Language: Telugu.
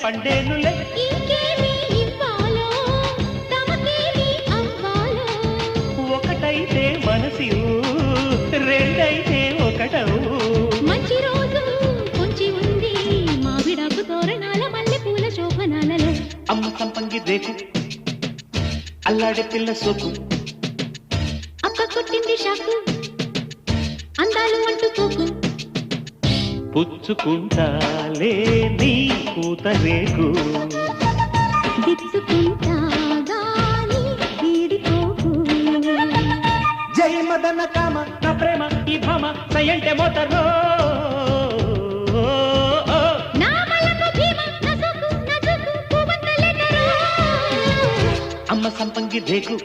పండేనులే. ఇంకేమి ఇవ్వాలో తమకేమి అవ్వాలో. ఒకటైతే మనసు, రెండైతే ఒకటవు. మంచి రోజు కొంచి ఉంది మావిడాకు తోరణాల మల్లె పూల శోభనాలలో. అమ్మ సంపంగి రేకు అల్లాడే పిల్ల సోకు. అక్క కొట్టింది షాకు అందాలు అంటుకోకు. పుచ్చుకుంటాలే నీ పూత రేకు. దిచ్చుకుంటా గాని వీడిపోకు. జై మదన కామ నా ప్రేమ ఈ భామ సయంటే మోతరో. నా మలకు భీమ నా సోకు నా జోకు పూవంత లెటరో. అమ్మ సంపంగి రేకు